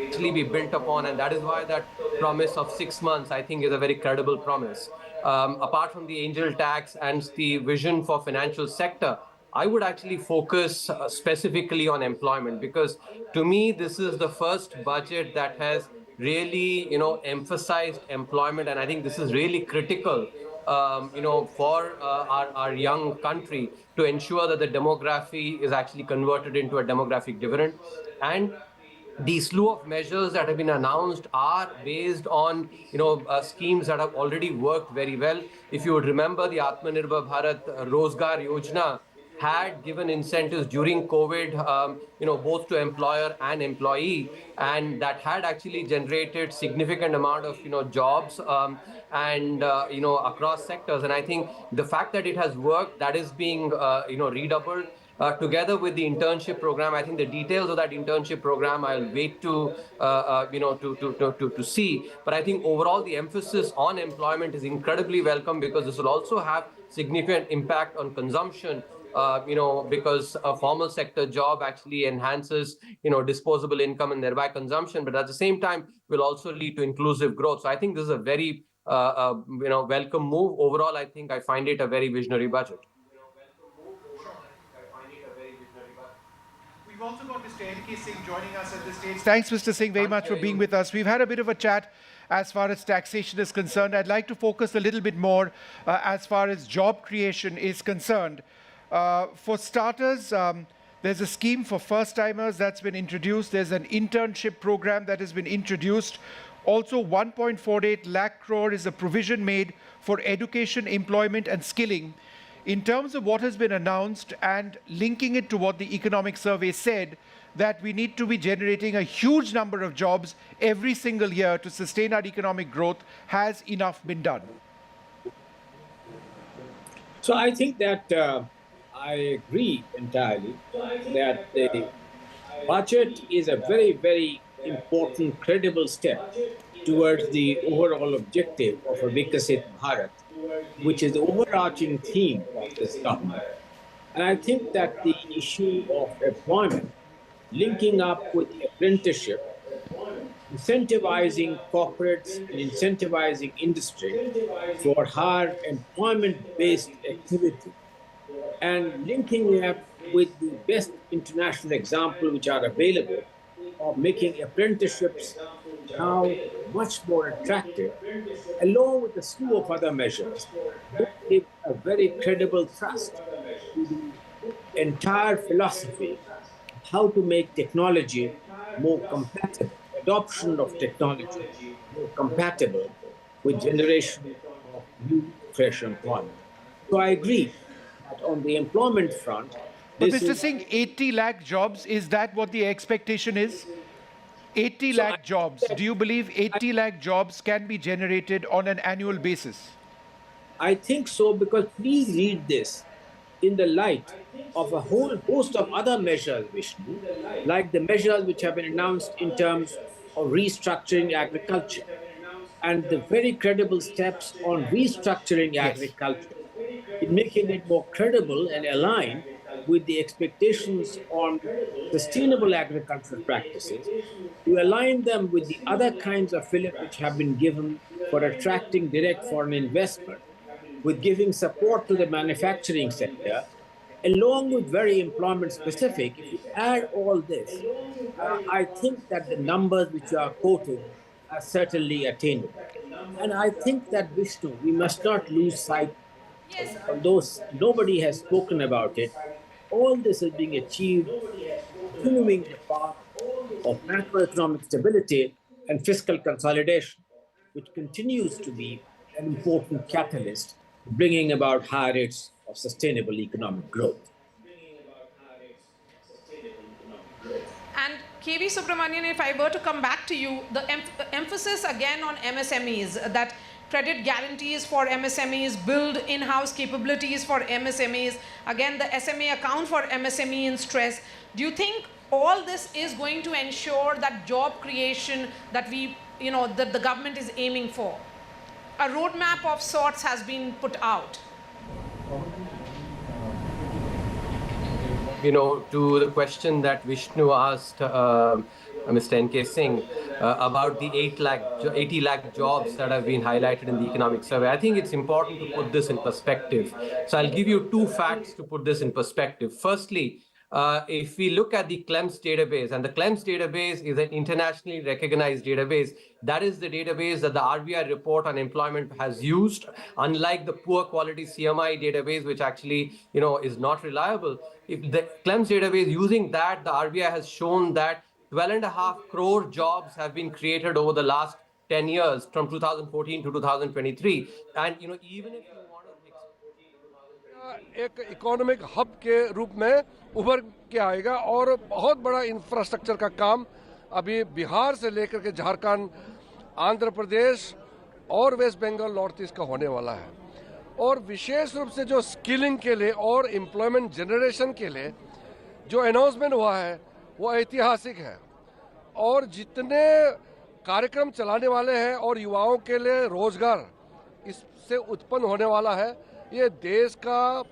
actually be built upon, and that is why that promise of 6 months, I think, is a very credible promise. Apart from the angel tax and the vision for financial sector, I would actually focus specifically on employment, because to me, this is the first budget that has really, emphasized employment. And I think this is really critical, for our young country to ensure that the demography is actually converted into a demographic dividend. And the slew of measures that have been announced are based on, schemes that have already worked very well. If you would remember, the Atmanirbhar Bharat Rozgar Yojana had given incentives during COVID, both to employer and employee, and that had actually generated significant amount of, jobs across sectors. And I think the fact that it has worked, that is being, redoubled. Together with the internship program, I think the details of that internship program I'll wait to see. But I think overall the emphasis on employment is incredibly welcome, because this will also have significant impact on consumption. Because a formal sector job actually enhances, disposable income and thereby consumption, but at the same time will also lead to inclusive growth. So I think this is a very, welcome move. Overall, I think I find it a very visionary budget. We've also got Mr. N.K. Singh joining us at this stage. Thanks, Mr. Singh, very much for being with us. We've had a bit of a chat as far as taxation is concerned. I'd like to focus a little bit more as far as job creation is concerned. For starters, there's a scheme for first-timers that's been introduced. There's an internship program that has been introduced. Also, 1.48 lakh crore is a provision made for education, employment and skilling. In terms of what has been announced and linking it to what the economic survey said, that we need to be generating a huge number of jobs every single year to sustain our economic growth, has enough been done? So I think that I agree entirely that the budget is a very, very important, credible step towards the overall objective of a Vikasit Bharat, which is the overarching theme of this government. And I think that the issue of employment, linking up with apprenticeship, incentivizing corporates and incentivizing industry for higher employment-based activity, and linking up with the best international example which are available of making apprenticeships now much more attractive, along with a slew of other measures, give a very credible thrust to the entire philosophy of how to make technology more compatible, adoption of technology more compatible with generation of new, fresh employment. So I agree that on the employment front, but Mr. Singh, 80 lakh jobs, is that what the expectation is? 80 lakh jobs. Do you believe 80 lakh jobs can be generated on an annual basis? I think so, because please read this in the light of a whole host of other measures, Vishnu, like the measures which have been announced in terms of restructuring agriculture and the very credible steps on restructuring agriculture, in making it more credible and aligned with the expectations on sustainable agricultural practices, to align them with the other kinds of fillip which have been given for attracting direct foreign investment, with giving support to the manufacturing sector, along with very employment specific. If you add all this, I think that the numbers which are quoted are certainly attainable. And I think that, Vishnu, we must not lose sight, although nobody has spoken about it, all this is being achieved continuing the path of macroeconomic stability and fiscal consolidation, which continues to be an important catalyst bringing about higher rates of sustainable economic growth. And KB Subramanian, if I were to come back to you, the emphasis again on MSMEs, that credit guarantees for MSMEs, build in-house capabilities for MSMEs, again the SMA account for MSME in stress. Do you think all this is going to ensure that job creation that that the government is aiming for? A roadmap of sorts has been put out. To the question that Vishnu asked Mr. N.K. Singh about the 80 lakh jobs that have been highlighted in the economic survey, I think it's important to put this in perspective. So I'll give you two facts to put this in perspective. Firstly, if we look at the CLEMS database, and the CLEMS database is an internationally recognized database, that is the database that the RBI report on employment has used, unlike the poor quality CMI database, which actually, is not reliable. If the CLEMS database, using that, the RBI has shown that 12.5 crore jobs have been created over the last 10 years, from 2014 to 2023. And, even if you want to... एक economic hub के रूप में उभर के आएगा और बहुत बड़ा इंफ्रास्ट्रक्चर का काम अभी बिहार से लेकर के झारखंड, आंध्र प्रदेश और वेस्ट बंगाल, नॉर्थ ईस्ट का होने वाला है। और विशेष रूप से जो स्किलिंग के लिए और एम्प्लॉयमेंट जनरेशन के लिए जो अनाउंसमेंट हुआ है वो ऐतिहासिक है। और जितने कार्यक्रम चलाने वाले हैं और युवाओं के लिए रोजगार इससे उत्पन्न होने वाला है, ये देश का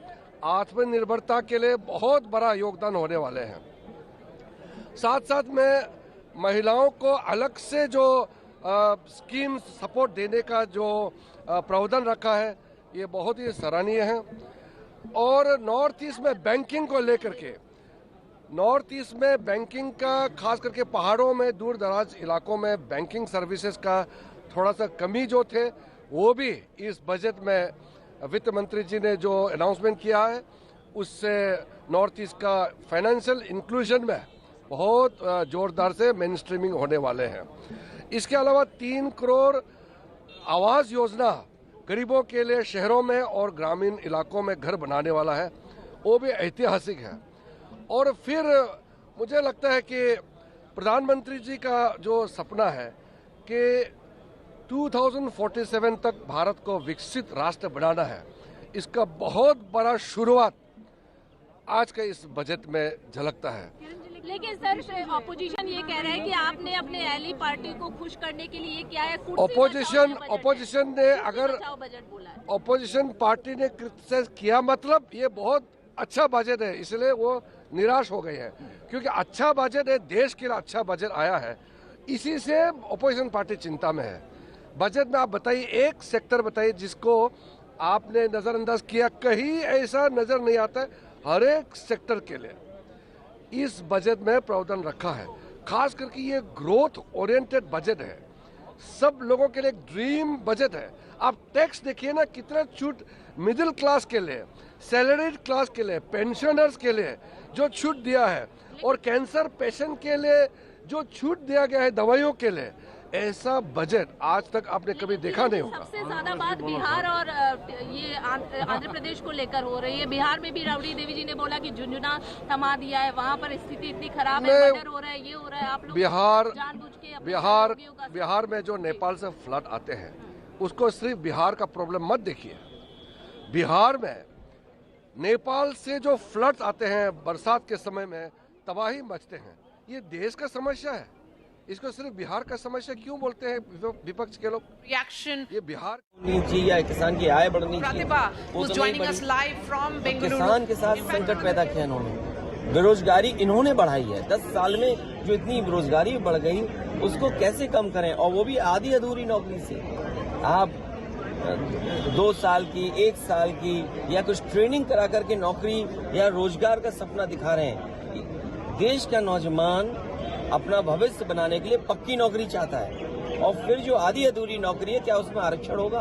आत्मनिर्भरता के लिए बहुत बड़ा योगदान होने वाले हैं। साथ साथ में महिलाओं को अलग से जो स्कीम सपोर्ट देने का जो प्रावधान रखा है, ये बहुत ही सराहनीय है। और नॉर्थ ईस्ट में बैंकिंग को लेकर के, नॉर्थ ईस्ट में बैंकिंग का, खास करके पहाड़ों में, दूर दराज इलाकों में बैंकिंग सर्विसेज का थोड़ा सा कमी जो थे, वो भी इस बजट में वित्त मंत्री जी ने जो अनाउंसमेंट किया है, उससे नॉर्थ ईस्ट का फाइनेंशियल इंक्लूजन में बहुत जोरदार से मेन स्ट्रीमिंग होने वाले हैं। इसके अलावा 3 करोड़ आवास योजना गरीबों के लिए शहरों में और ग्रामीण इलाकों में घर बनाने वाला है, वो भी ऐतिहासिक है। और फिर मुझे लगता है कि प्रधानमंत्री जी का जो सपना है कि 2047 तक भारत को विकसित राष्ट्र बनाना है, इसका बहुत बड़ा शुरुआत आज के इस बजट में झलकता है। लेकिन सर ऑपोजिशन ये कह रहा है कि आपने अपने एली पार्टी को खुश करने के लिए क्या है, ऑपोजिशन ने अगर ऑपोजिशन पार्टी ने क्रिटिसाइज किया, मतलब ये बहुत अच्छा बजट है, इसलिए वो निराश हो गए हैं, क्योंकि अच्छा बजट है, देश के लिए अच्छा बजट आया है, इसी से ऑपोजिशन पार्टी चिंता में है। बजट में आप बताइए, एक सेक्टर बताइए जिसको आपने नजरअंदाज किया, कहीं ऐसा नजर नहीं आता है। हर एक सेक्टर के लिए इस बजट में प्रावधान रखा है, खास करके ये ग्रोथ ओरिएंटेड बजट है, सब लोगों के लिए एक ड्रीम बजट है। आप टैक्स देखिए ना, कितना छूट मिडिल क्लास के लिए, सैलरीड क्लास के लिए, पेंशनर्स के लिए जो छूट दिया है, और कैंसर पेशेंट के लिए जो छूट दिया गया है दवाइयों के लिए, ऐसा बजट आज तक आपने कभी देखा नहीं होगा। सबसे ज्यादा बात बिहार और ये आंध्र प्रदेश को लेकर हो रही है। बिहार में भी राबड़ी देवी जी ने बोला कि झुंझुना थमा दिया है, वहाँ पर स्थिति इतनी खराब है, मर्डर हो रहा है, ये हो रहा है। आप लोग जानबूझ के बिहार में जो नेपाल से फ्लड आते हैं, उसको सिर्फ बिहार का प्रॉब्लम मत देखिए। बिहार में नेपाल से जो फ्लड्स आते हैं बरसात के समय में, तबाही मचते हैं, ये देश का समस्या है। इसको सिर्फ बिहार का समस्या क्यों बोलते हैं विपक्ष के लोग? रिएक्शन ये बिहार चाहिए या किसान की आय बढ़नी चाहिए, किसान के साथ संकट पैदा किया इन्होंने। बेरोजगारी इन्होंने बढ़ाई है, 10 साल में जो इतनी बेरोजगारी बढ़ गई, उसको कैसे कम करें, और वो भी आधी अधूरी नौकरी से। आप 2 साल की, 1 साल की या कुछ ट्रेनिंग करा करके नौकरी या रोजगार का सपना दिखा रहे हैं। देश का नौजवान अपना भविष्य बनाने के लिए पक्की नौकरी चाहता है, और फिर जो आधी अधूरी नौकरी है, क्या उसमें आरक्षण होगा?